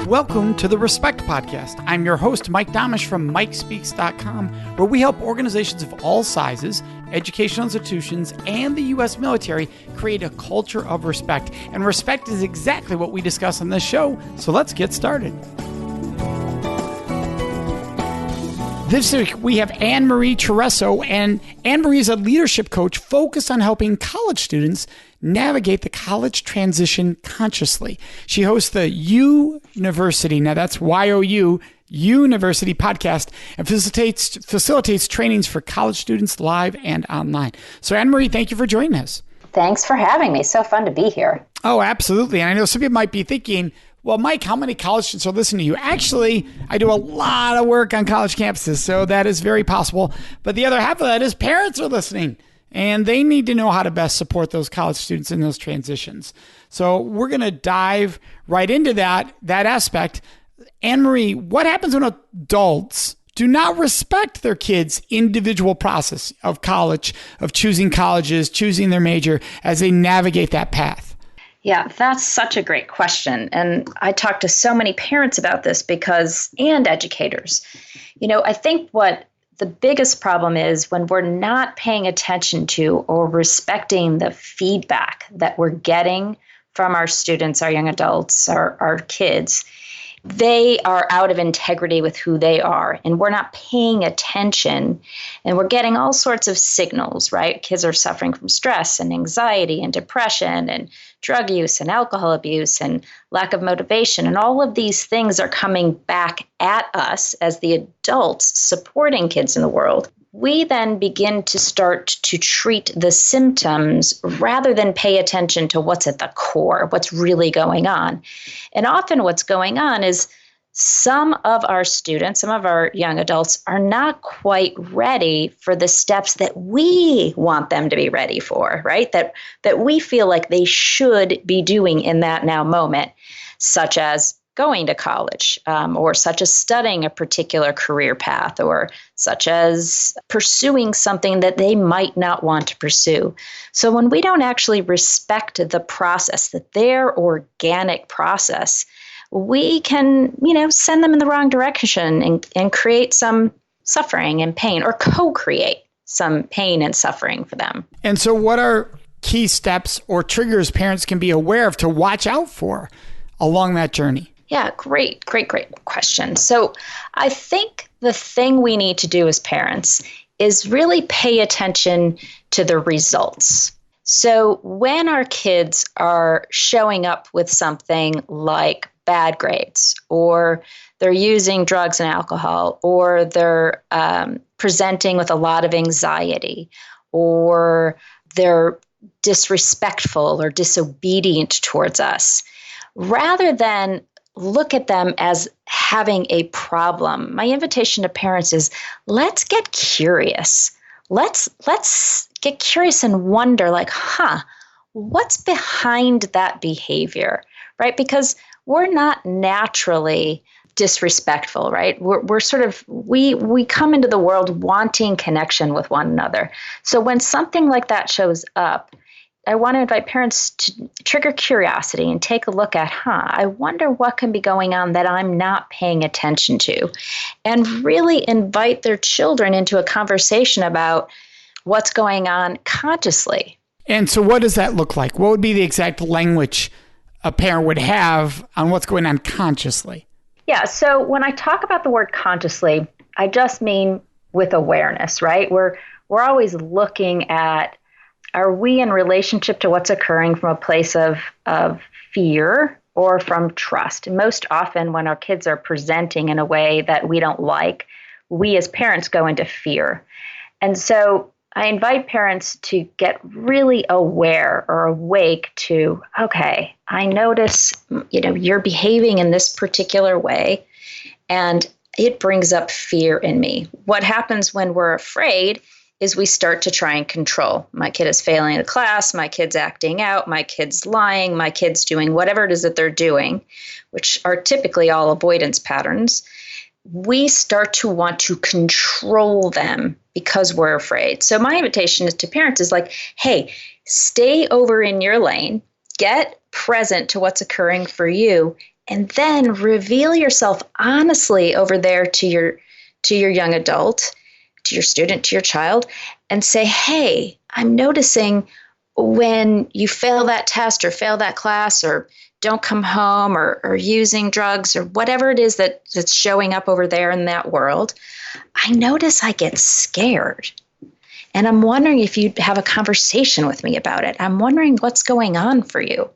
Welcome to the Respect Podcast. I'm your host, Mike Domish from MikeSpeaks.com, where we help organizations of all sizes, educational institutions, and the U.S. military create a culture of respect. And respect is exactly what we discuss on this show, so let's get started. This week, we have Annmarie Chereso, and Annmarie is a leadership coach focused on helping college students navigate the college transition consciously. She hosts the University, now that's Y-O-U, University podcast, and facilitates trainings for college students live and online. So Annmarie, thank you for joining us. Thanks for having me. So fun to be here. Oh, absolutely. And I know some people might be thinking, well, Mike, how many college students are listening to you? Actually, I do a lot of work on college campuses, so that is very possible. But the other half of that is parents are listening, and they need to know how to best support those college students in those transitions. So we're going to dive right into that aspect. Annmarie, what happens when adults do not respect their kids' individual process of college, of choosing colleges, choosing their major as they navigate that path? Yeah, that's such a great question. And I talk to so many parents about this and educators. I think what the biggest problem is when we're not paying attention to or respecting the feedback that we're getting from our students, our young adults, our kids. They are out of integrity with who they are, and we're not paying attention, and we're getting all sorts of signals, right? Kids are suffering from stress and anxiety and depression and drug use and alcohol abuse and lack of motivation, and all of these things are coming back at us as the adults supporting kids in the world. We then begin to start to treat the symptoms rather than pay attention to what's at the core, what's really going on. And often what's going on is some of our students, some of our young adults are not quite ready for the steps that we want them to be ready for, right? That we feel like they should be doing in that now moment, such as going to college, or such as studying a particular career path, or such as pursuing something that they might not want to pursue. So when we don't actually respect the process, their organic process, we can, send them in the wrong direction and create some suffering and pain, or co-create some pain and suffering for them. And so what are key steps or triggers parents can be aware of to watch out for along that journey? Yeah, great question. So I think the thing we need to do as parents is really pay attention to the results. So when our kids are showing up with something like bad grades, or they're using drugs and alcohol, or they're presenting with a lot of anxiety, or they're disrespectful or disobedient towards us, rather than look at them as having a problem, my invitation to parents is, let's get curious. Let's get curious and wonder, what's behind that behavior, right? Because we're not naturally disrespectful, right? We're sort of, we come into the world wanting connection with one another. So when something like that shows up, I want to invite parents to trigger curiosity and take a look at, I wonder what can be going on that I'm not paying attention to, and really invite their children into a conversation about what's going on consciously. And so what does that look like? What would be the exact language a parent would have on what's going on consciously? Yeah, so when I talk about the word consciously, I just mean with awareness, right? We're always looking at, are we in relationship to what's occurring from a place of fear or from trust? And most often when our kids are presenting in a way that we don't like, we as parents go into fear. And so I invite parents to get really aware or awake to, okay, I notice, you're behaving in this particular way, and it brings up fear in me. What happens when we're afraid is we start to try and control. My kid is failing a class, my kid's acting out, my kid's lying, my kid's doing whatever it is that they're doing, which are typically all avoidance patterns. We start to want to control them because we're afraid. So my invitation to parents is hey, stay over in your lane, get present to what's occurring for you, and then reveal yourself honestly over there to your young adult, to your student, to your child, and say, hey, I'm noticing when you fail that test or fail that class or don't come home or using drugs or whatever it is that's showing up over there in that world, I notice I get scared. And I'm wondering if you'd have a conversation with me about it. I'm wondering what's going on for you.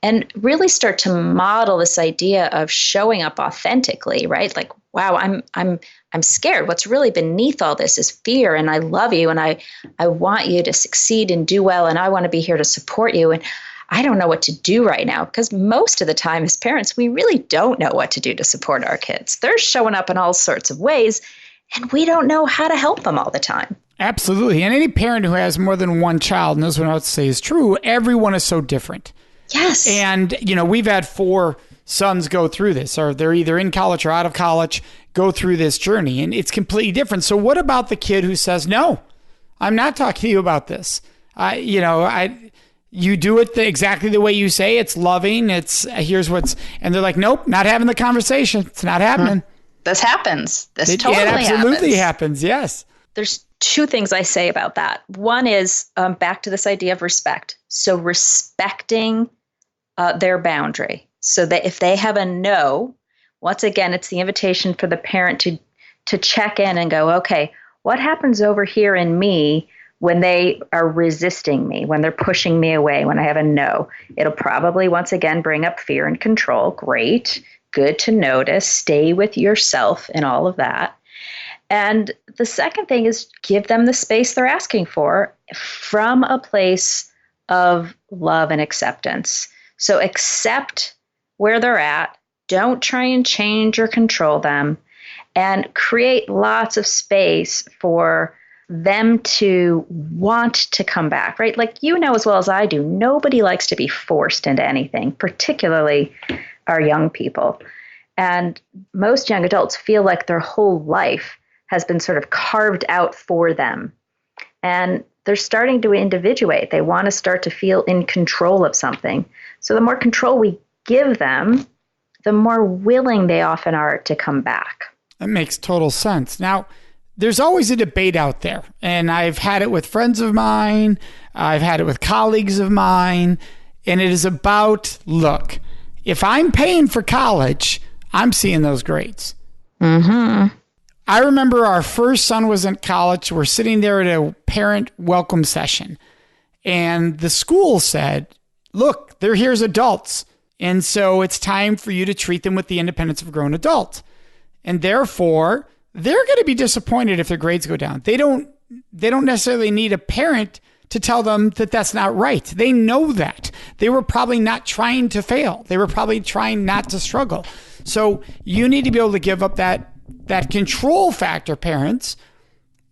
And really start to model this idea of showing up authentically, right? Like, wow, I'm scared. What's really beneath all this is fear, and I love you, and I want you to succeed and do well, and I want to be here to support you. And I don't know what to do right now, because most of the time as parents, we really don't know what to do to support our kids. They're showing up in all sorts of ways, and we don't know how to help them all the time. Absolutely. And any parent who has more than one child knows what I would say is true. Everyone is so different. Yes. And, we've had 4 sons go through this, or they're either in college or out of college, go through this journey, and it's completely different. So what about the kid who says, no, I'm not talking to you about this. You do it exactly the way you say. It's loving. And they're like, nope, not having the conversation. It's not happening. This happens. It absolutely happens. Yes. There's 2 things I say about that. One is back to this idea of respect. So respecting their boundary, so that if they have a no, once again, it's the invitation for the parent to check in and go, okay, what happens over here in me when they are resisting me, when they're pushing me away, when I have a no? It'll probably, once again, bring up fear and control. Great. Good to notice. Stay with yourself and all of that. And the second thing is give them the space they're asking for from a place of love and acceptance. So accept where they're at. Don't try and change or control them, and create lots of space for them to want to come back, right? Like, as well as I do, nobody likes to be forced into anything, particularly our young people. And most young adults feel like their whole life has been sort of carved out for them. And they're starting to individuate. They want to start to feel in control of something. So the more control we give them, the more willing they often are to come back. That makes total sense. Now, there's always a debate out there, and I've had it with friends of mine, I've had it with colleagues of mine, and it is about, look, if I'm paying for college, I'm seeing those grades. Mm-hmm. I remember our first son was in college. We're sitting there at a parent welcome session, and the school said, look, they're here as adults, and so it's time for you to treat them with the independence of a grown adult. And therefore, they're going to be disappointed if their grades go down. They don't necessarily need a parent to tell them that that's not right. They know that. They were probably not trying to fail. They were probably trying not to struggle. So you need to be able to give up that control factor, parents,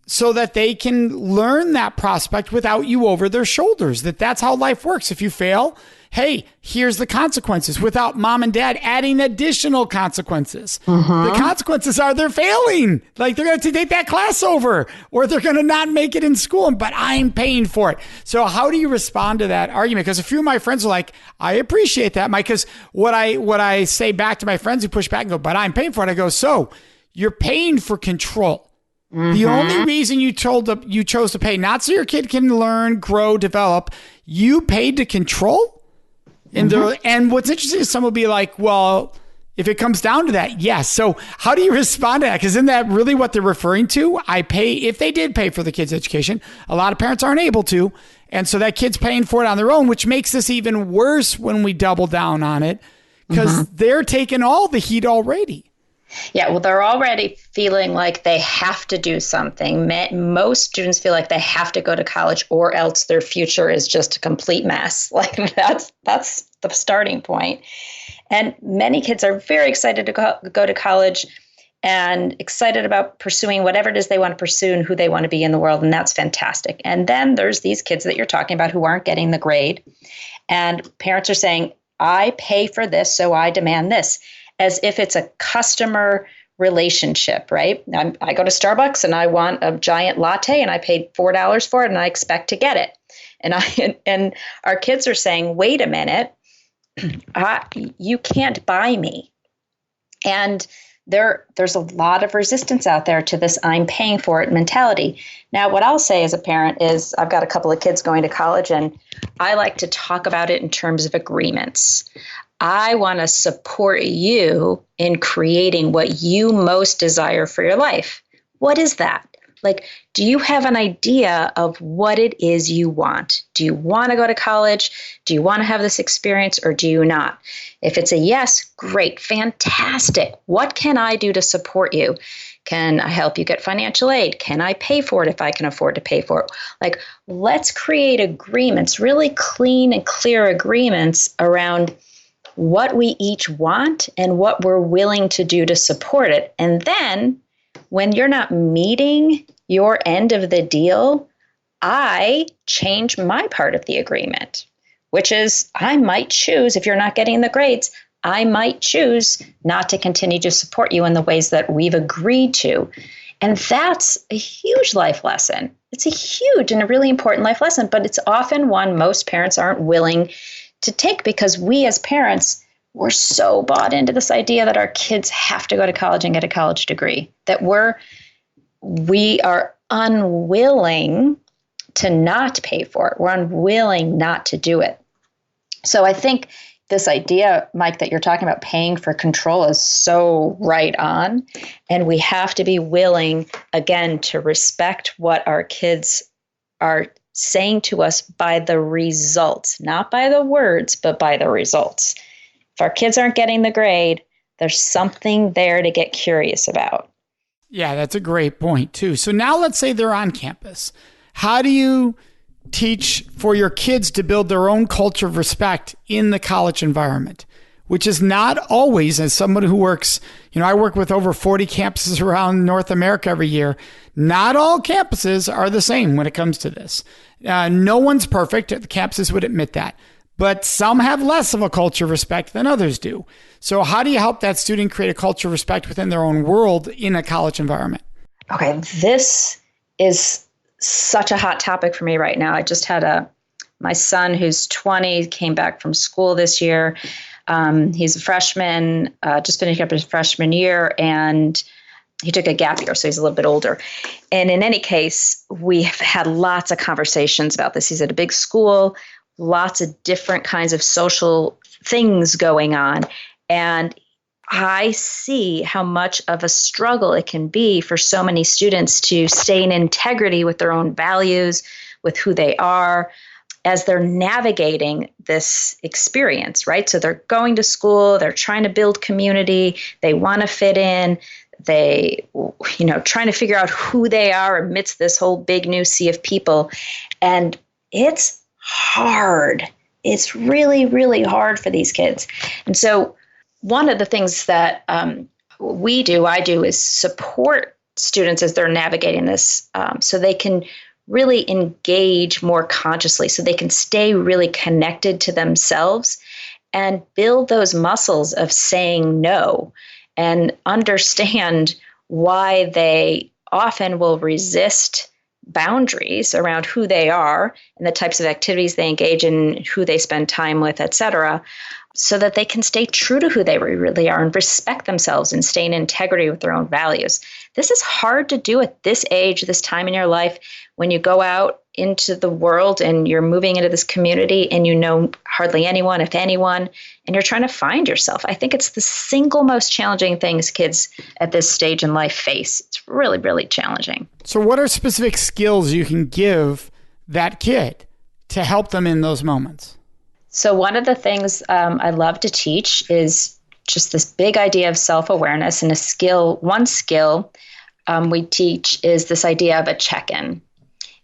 so that they can learn that prospect without you over their shoulders, that's how life works. If you fail, hey, here's the consequences, without mom and dad adding additional consequences. The consequences are they're failing. Like, they're going to take that class over, or they're going to not make it in school, but I'm paying for it. So how do you respond to that argument? Because a few of my friends are like, I appreciate that, Mike, because what I say back to my friends who push back and go, but I'm paying for it, I go, so you're paying for control. The only reason you chose to pay, not so your kid can learn, grow, develop, you paid to control. And what's interesting is some will be like, well, if it comes down to that, yes. So how do you respond to that? Because isn't that really what they're referring to? If they did pay for the kid's education, a lot of parents aren't able to. And so that kid's paying for it on their own, which makes this even worse when we double down on it, because they're taking all the heat already. Yeah, well, they're already feeling like they have to do something. Most students feel like they have to go to college, or else their future is just a complete mess. Like, that's the starting point. And many kids are very excited to go to college and excited about pursuing whatever it is they want to pursue and who they want to be in the world. And that's fantastic. And then there's these kids that you're talking about who aren't getting the grade. And parents are saying, I pay for this, so I demand this. As if it's a customer relationship, right? I go to Starbucks and I want a giant latte and I paid $4 for it and I expect to get it. And our kids are saying, wait a minute, you can't buy me. And there's a lot of resistance out there to this I'm paying for it mentality. Now, what I'll say as a parent is I've got a couple of kids going to college, and I like to talk about it in terms of agreements. I want to support you in creating what you most desire for your life. What is that? Like, do you have an idea of what it is you want? Do you want to go to college? Do you want to have this experience, or do you not? If it's a yes, great, fantastic. What can I do to support you? Can I help you get financial aid? Can I pay for it if I can afford to pay for it? Like, let's create agreements, really clean and clear agreements around what we each want and what we're willing to do to support it. And then when you're not meeting your end of the deal, I change my part of the agreement, which is I might choose, if you're not getting the grades, I might choose not to continue to support you in the ways that we've agreed to. And that's a huge life lesson. It's a huge and a really important life lesson, but it's often one most parents aren't willing to take because we as parents, we're so bought into this idea that our kids have to go to college and get a college degree, that we are unwilling to not pay for it. We're unwilling not to do it. So I think this idea, Mike, that you're talking about paying for control is so right on. And we have to be willing, again, to respect what our kids are saying to us by the results, not by the words, but by the results. If our kids aren't getting the grade, there's something there to get curious about. Yeah, that's a great point, too. So now let's say they're on campus. How do you teach for your kids to build their own culture of respect in the college environment, which is not always, as someone who works, I work with over 40 campuses around North America every year. Not all campuses are the same when it comes to this. No one's perfect. The campuses would admit that. But some have less of a culture of respect than others do. So how do you help that student create a culture of respect within their own world in a college environment? Okay, this is such a hot topic for me right now. I just had my son who's 20, came back from school this year. He's a freshman, just finishing up his freshman year, and he took a gap year, so he's a little bit older. And in any case, we have had lots of conversations about this. He's at a big school, lots of different kinds of social things going on. And I see how much of a struggle it can be for so many students to stay in integrity with their own values, with who they are, as they're navigating this experience, right? So they're going to school, they're trying to build community, they want to fit in, they, trying to figure out who they are amidst this whole big new sea of people. And it's hard. It's really, really hard for these kids. And so one of the things that I do is support students as they're navigating this so they can really engage more consciously, so they can stay really connected to themselves and build those muscles of saying no and understand why they often will resist boundaries around who they are and the types of activities they engage in, who they spend time with, et cetera, so that they can stay true to who they really are and respect themselves and stay in integrity with their own values. This is hard to do at this age, this time in your life, when you go out into the world and you're moving into this community and you know hardly anyone, if anyone, and you're trying to find yourself. I think it's the single most challenging things kids at this stage in life face. It's really, really challenging. So what are specific skills you can give that kid to help them in those moments? So one of the things I love to teach is just this big idea of self-awareness, and one skill we teach is this idea of a check-in.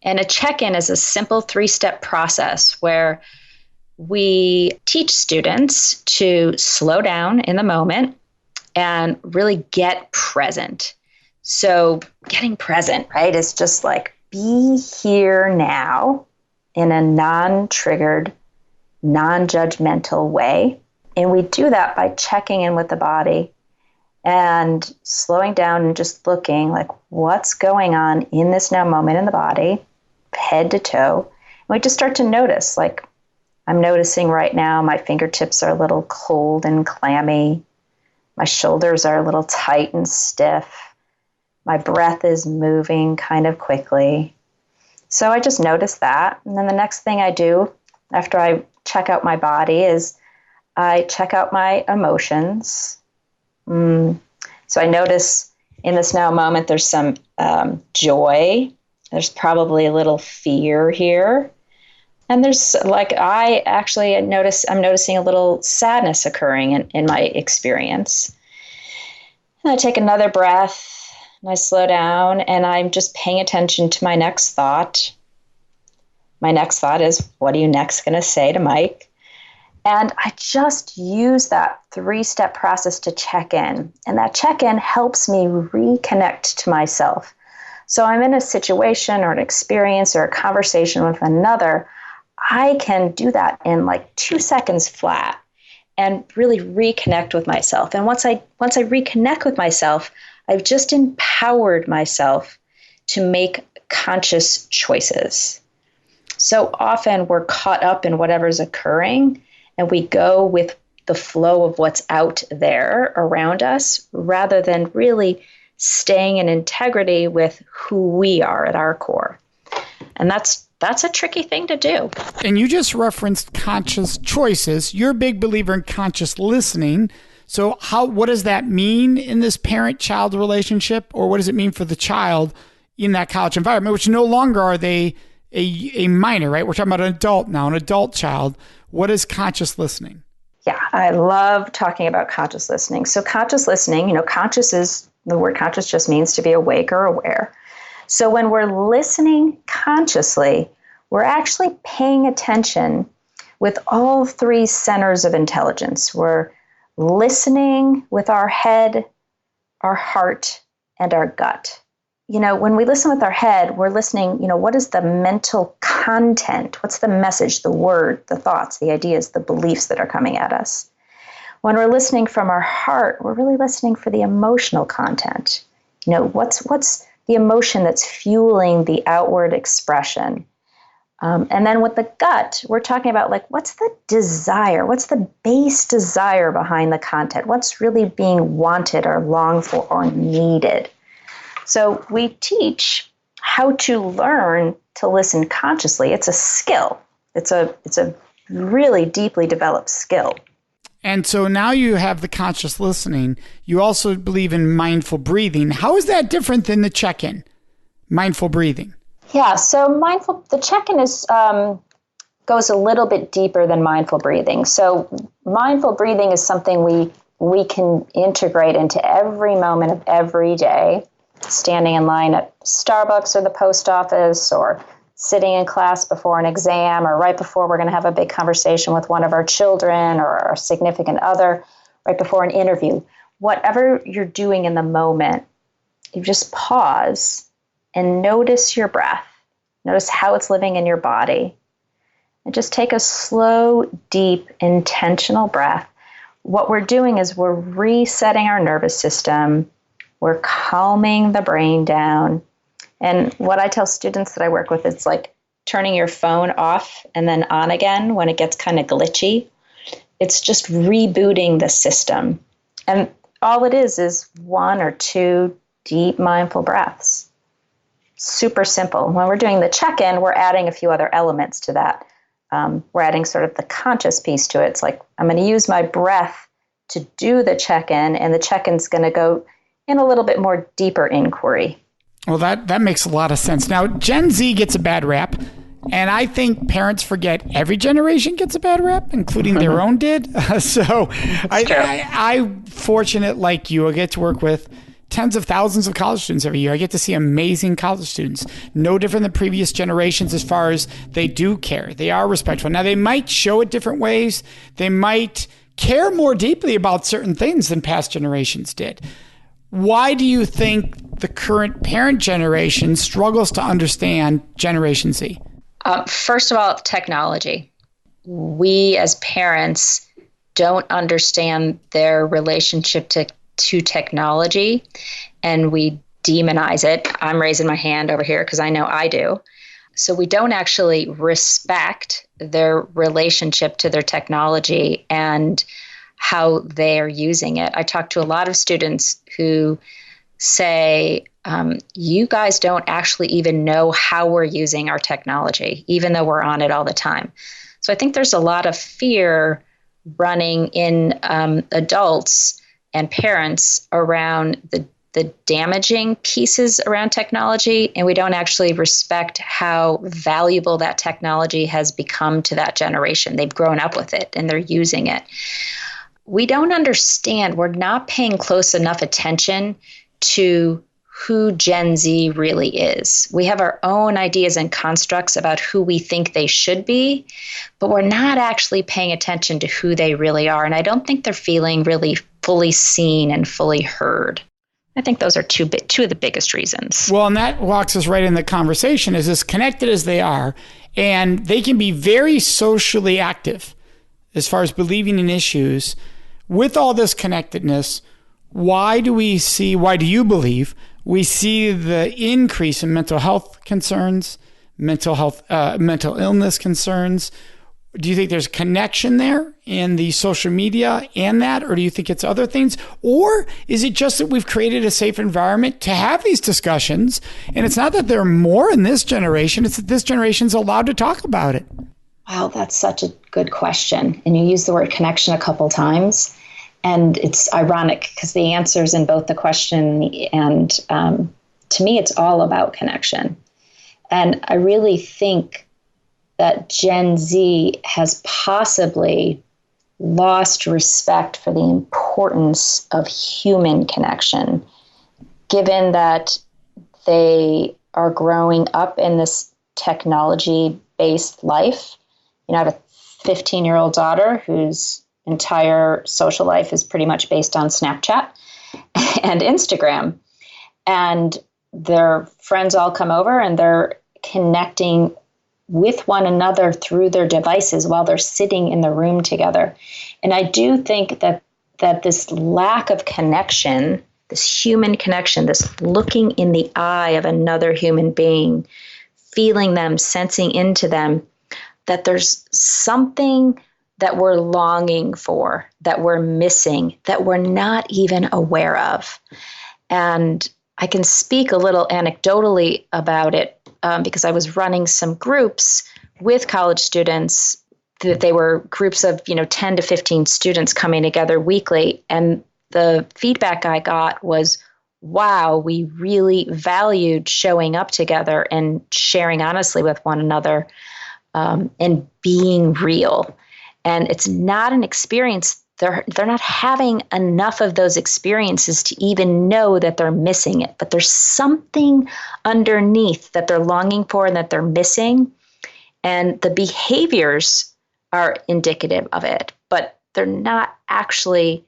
And a check-in is a simple 3-step process where we teach students to slow down in the moment and really get present. So getting present, right, is just like be here now in a non-triggered, non-judgmental way. And we do that by checking in with the body and slowing down and just looking like what's going on in this now moment in the body, head to toe. And we just start to notice like, I'm noticing right now my fingertips are a little cold and clammy. My shoulders are a little tight and stiff. My breath is moving kind of quickly. So I just notice that. And then the next thing I do after I check out my body is I check out my emotions. So I notice in this now moment, there's some joy. There's probably a little fear here. And there's I'm noticing a little sadness occurring in my experience. And I take another breath and I slow down and I'm just paying attention to my next thought. My next thought is, what are you next going to say to Mike? And I just use that 3-step process to check in. And that check-in helps me reconnect to myself. So I'm in a situation or an experience or a conversation with another. I can do that in like 2 seconds flat and really reconnect with myself. And once I reconnect with myself, I've just empowered myself to make conscious choices. So often we're caught up in whatever's occurring, and we go with the flow of what's out there around us rather than really staying in integrity with who we are at our core. And that's a tricky thing to do. And you just referenced conscious choices. You're a big believer in conscious listening. So what does that mean in this parent-child relationship? Or what does it mean for the child in that college environment, which no longer are they a minor, right? We're talking about an adult now, an adult child. What is conscious listening? Yeah, I love talking about conscious listening. So conscious listening, the word conscious just means to be awake or aware. So when we're listening consciously, we're actually paying attention with all 3 centers of intelligence. We're listening with our head, our heart, and our gut. When we listen with our head, we're listening, what is the mental content? What's the message, the word, the thoughts, the ideas, the beliefs that are coming at us? When we're listening from our heart, we're really listening for the emotional content. What's the emotion that's fueling the outward expression? And then with the gut, we're talking about what's the desire? What's the base desire behind the content? What's really being wanted or longed for or needed? So we teach how to learn to listen consciously. It's a skill. It's a really deeply developed skill. And so now you have the conscious listening. You also believe in mindful breathing. How is that different than the check-in, mindful breathing? Yeah, so the check-in goes a little bit deeper than mindful breathing. So mindful breathing is something we can integrate into every moment of every day. Standing in line at Starbucks or the post office, or sitting in class before an exam, or right before we're going to have a big conversation with one of our children or our significant other, right before an interview. Whatever you're doing in the moment, you just pause and notice your breath. Notice how it's living in your body. And just take a slow, deep, intentional breath. What we're doing is we're resetting our nervous system. We're calming the brain down. And what I tell students that I work with, it's like turning your phone off and then on again when it gets kind of glitchy. It's just rebooting the system. And all it is 1 or 2 deep mindful breaths. Super simple. When we're doing the check-in, we're adding a few other elements to that. We're adding sort of the conscious piece to it. It's like I'm going to use my breath to do the check-in, and the check-in's going to go in a little bit more deeper inquiry. Well, that makes a lot of sense. Now, Gen Z gets a bad rap, and I think parents forget every generation gets a bad rap, including their own did. So I'm fortunate like you. I get to work with tens of thousands of college students every year. I get to see amazing college students, no different than previous generations as far as they do care. They are respectful. Now, they might show it different ways. They might care more deeply about certain things than past generations did. Why do you think the current parent generation struggles to understand Generation Z? First of all, technology. We as parents don't understand their relationship to technology, and we demonize it. I'm raising my hand over here because I know I do. So we don't actually respect their relationship to their technology and how they're using it. I talk to a lot of students who say, you guys don't actually even know how we're using our technology, even though we're on it all the time. So I think there's a lot of fear running in adults and parents around the damaging pieces around technology, and we don't actually respect how valuable that technology has become to that generation. They've grown up with it and they're using it. We don't understand, we're not paying close enough attention to who Gen Z really is. We have our own ideas and constructs about who we think they should be, but we're not actually paying attention to who they really are. And I don't think they're feeling really fully seen and fully heard. I think those are two of the biggest reasons. Well, and that walks us right in the conversation, is as connected as they are, and they can be very socially active as far as believing in issues. With all this connectedness, why do you believe we see the increase in mental health concerns, mental illness concerns? Do you think there's a connection there in the social media and that, or do you think it's other things? Or is it just that we've created a safe environment to have these discussions? And it's not that there are more in this generation, it's that this generation's allowed to talk about it. Wow, that's such a good question. And you use the word connection a couple times. And it's ironic because the answer's in both the question and to me, it's all about connection. And I really think that Gen Z has possibly lost respect for the importance of human connection, given that they are growing up in this technology-based life. I have a 15-year-old daughter whose entire social life is pretty much based on Snapchat and Instagram. And their friends all come over and they're connecting with one another through their devices while they're sitting in the room together. And I do think that this lack of connection, this human connection, this looking in the eye of another human being, feeling them, sensing into them, that there's something that we're longing for, that we're missing, that we're not even aware of. And I can speak a little anecdotally about it because I was running some groups with college students. That they were groups of 10 to 15 students coming together weekly. And the feedback I got was, wow, we really valued showing up together and sharing honestly with one another and being real. And it's not an experience. They're not having enough of those experiences to even know that they're missing it. But there's something underneath that they're longing for and that they're missing. And the behaviors are indicative of it, but they're not actually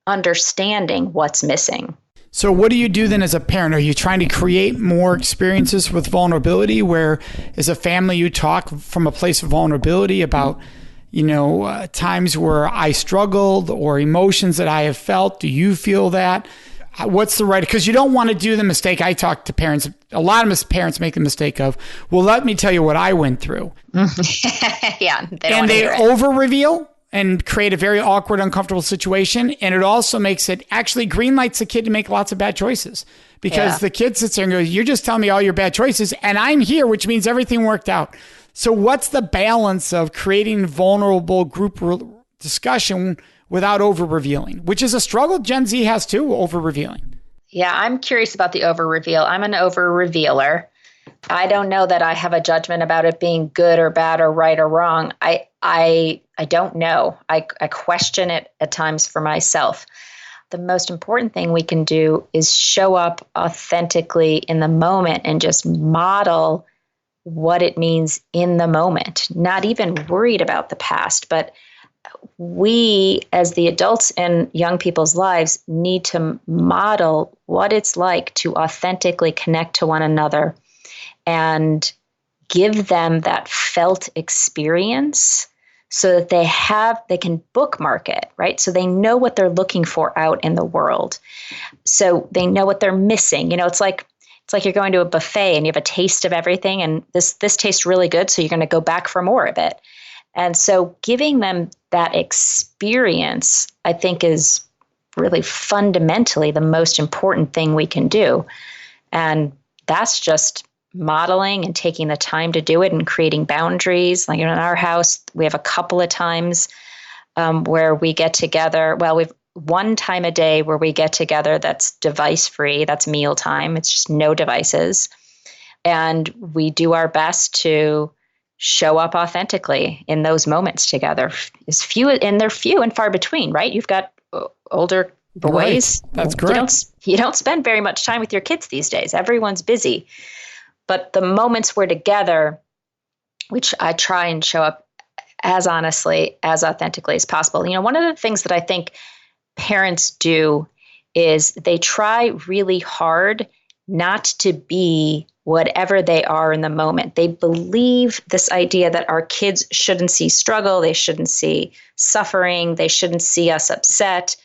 understanding what's missing. So what do you do then as a parent? Are you trying to create more experiences with vulnerability where as a family you talk from a place of vulnerability about times where I struggled or emotions that I have felt? Do you feel that? What's the right? Because you don't want to do the mistake. I talk to parents. A lot of parents make the mistake of, well, let me tell you what I went through. Yeah. They over-reveal and create a very awkward, uncomfortable situation. And it also makes it actually green lights the kid to make lots of bad choices because the kid sits there and goes, you're just telling me all your bad choices and I'm here, which means everything worked out. So what's the balance of creating vulnerable group discussion without over-revealing, which is a struggle Gen Z has too, over-revealing? Yeah, I'm curious about the over-reveal. I'm an over-revealer. I don't know that I have a judgment about it being good or bad or right or wrong. I don't know. I question it at times for myself. The most important thing we can do is show up authentically in the moment and just model what it means in the moment, not even worried about the past, but we as the adults in young people's lives need to model what it's like to authentically connect to one another and give them that felt experience so that they can bookmark it, right? So they know what they're looking for out in the world. So they know what they're missing. It's like it's like you're going to a buffet and you have a taste of everything, and this tastes really good, so you're going to go back for more of it. And so giving them that experience, I think, is really fundamentally the most important thing we can do. And that's just modeling and taking the time to do it and creating boundaries. Like in our house, we have a couple of times where we get together. Well, we've one time a day where we get together that's device free. That's meal time. It's just no devices. And we do our best to show up authentically in those moments together. They're few and far between, right? You've got older boys. Right. That's correct. You don't spend very much time with your kids these days. Everyone's busy. But the moments we're together, which I try and show up as honestly, as authentically as possible. One of the things that I think parents do is they try really hard not to be whatever they are in the moment. They believe this idea that our kids shouldn't see struggle, they shouldn't see suffering, they shouldn't see us upset,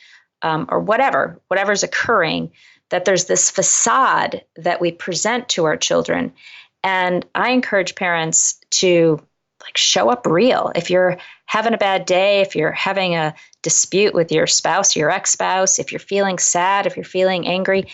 or whatever's occurring, that there's this facade that we present to our children. And I encourage parents to show up real. If you're having a bad day, if you're having a dispute with your spouse, your ex-spouse, if you're feeling sad, if you're feeling angry,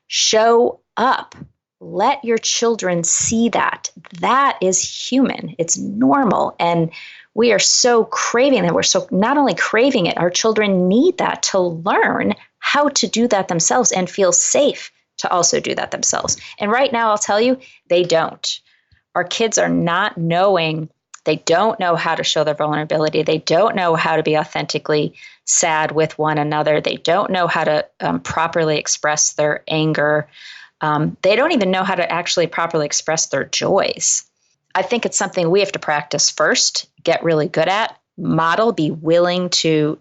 show up. Let your children see that. That is human. It's normal. And we are so craving that. We're so not only craving it, our children need that to learn how to do that themselves and feel safe to also do that themselves. And right now, I'll tell you, they don't. Our kids are not knowing. They don't know how to show their vulnerability. They don't know how to be authentically sad with one another. They don't know how to properly express their anger. They don't even know how to actually properly express their joys. I think it's something we have to practice first, get really good at, model, be willing to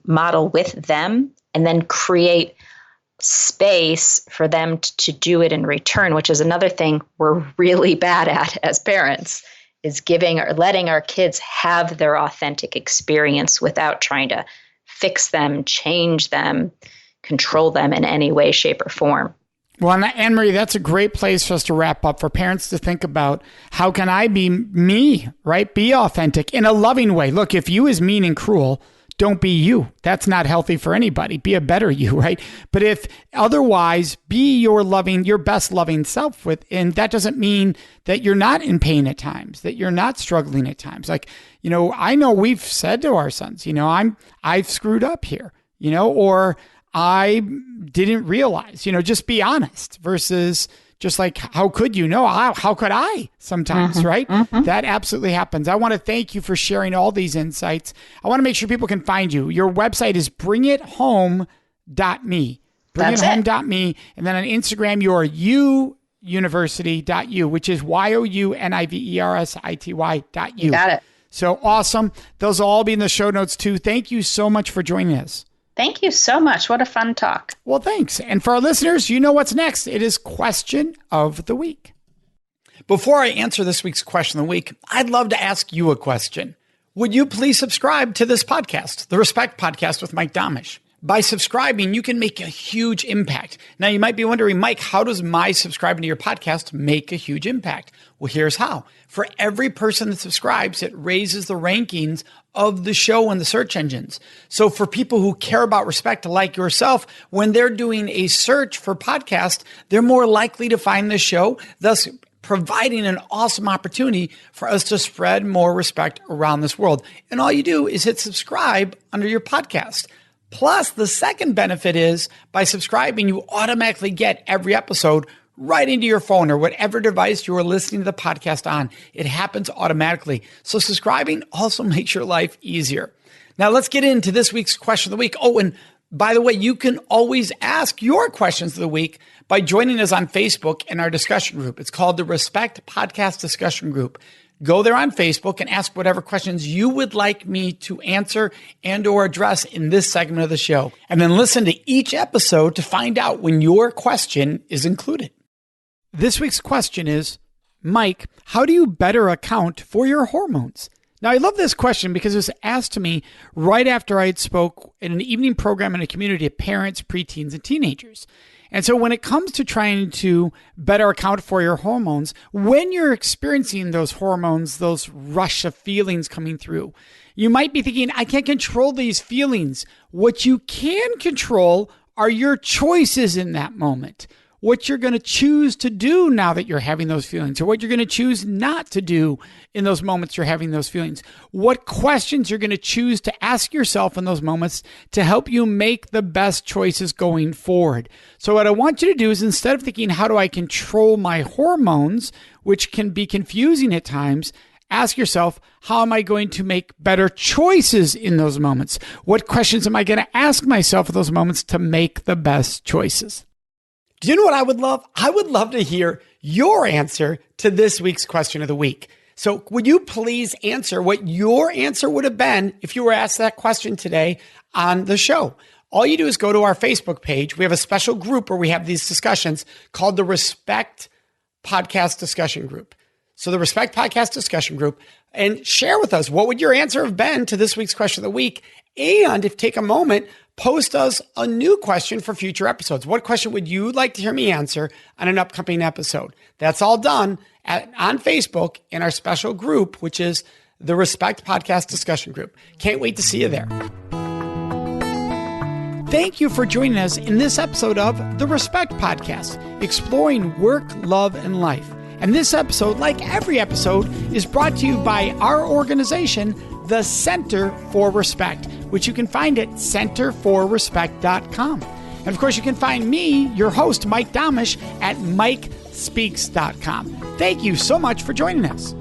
model with them, and then create space for them to do it in return, which is another thing we're really bad at as parents, is giving or letting our kids have their authentic experience without trying to fix them, change them, control them in any way, shape, or form. Well, Annmarie, that's a great place for us to wrap up, for parents to think about, how can I be me, right? Be authentic in a loving way. Look, if you is mean and cruel, don't be you. That's not healthy for anybody. Be a better you, right? But if otherwise, be your best loving self and that doesn't mean that you're not in pain at times, that you're not struggling at times. I know we've said to our sons, I've screwed up here, or I didn't realize, just be honest versus just how could you know? How could I sometimes, right? Mm-hmm. That absolutely happens. I want to thank you for sharing all these insights. I want to make sure people can find you. Your website is bringithome.me. Bringithome.me. And then on Instagram, you're university.u, which is youniversity.u. You got it. So awesome. Those will all be in the show notes too. Thank you so much for joining us. Thank you so much. What a fun talk. Well, thanks. And for our listeners, you know what's next. It is Question of the Week. Before I answer this week's Question of the Week, I'd love to ask you a question. Would you please subscribe to this podcast, the Respect Podcast with Mike Domish? By subscribing, you can make a huge impact. Now, you might be wondering, Mike, how does my subscribing to your podcast make a huge impact? Well, here's how. For every person that subscribes, it raises the rankings of the show in the search engines. So for people who care about respect like yourself, when they're doing a search for podcast, they're more likely to find the show, thus providing an awesome opportunity for us to spread more respect around this world. And all you do is hit subscribe under your podcast. Plus, the second benefit is by subscribing, you automatically get every episode right into your phone or whatever device you are listening to the podcast on. It happens automatically. So subscribing also makes your life easier. Now, let's get into this week's Question of the Week. Oh, and by the way, you can always ask your questions of the week by joining us on Facebook in our discussion group. It's called the Respect Podcast Discussion Group. Go there on Facebook and ask whatever questions you would like me to answer and or address in this segment of the show. And then listen to each episode to find out when your question is included. This week's question is, Mike, how do you better account for your hormones? Now, I love this question because it was asked to me right after I had spoke in an evening program in a community of parents, preteens, and teenagers. And so when it comes to trying to better account for your hormones, when you're experiencing those hormones, those rush of feelings coming through, you might be thinking, I can't control these feelings. What you can control are your choices in that moment. What you're going to choose to do now that you're having those feelings, or what you're going to choose not to do in those moments you're having those feelings. What questions you're going to choose to ask yourself in those moments to help you make the best choices going forward. So what I want you to do is, instead of thinking, how do I control my hormones, which can be confusing at times, ask yourself, how am I going to make better choices in those moments? What questions am I going to ask myself in those moments to make the best choices? Do you know what I would love? I would love to hear your answer to this week's question of the week. So would you please answer what your answer would have been if you were asked that question today on the show? All you do is go to our Facebook page. We have a special group where we have these discussions called the Respect Podcast Discussion Group. So the Respect Podcast Discussion Group, and share with us, what would your answer have been to this week's question of the week? And if take a moment, post us a new question for future episodes. What question would you like to hear me answer on an upcoming episode? That's all done on Facebook in our special group, which is the Respect Podcast Discussion Group. Can't wait to see you there. Thank you for joining us in this episode of the Respect Podcast, exploring work, love, and life. And this episode, like every episode, is brought to you by our organization, the Center for Respect, which you can find at centerforrespect.com. And of course, you can find me, your host, Mike Domish, at mikespeaks.com. Thank you so much for joining us.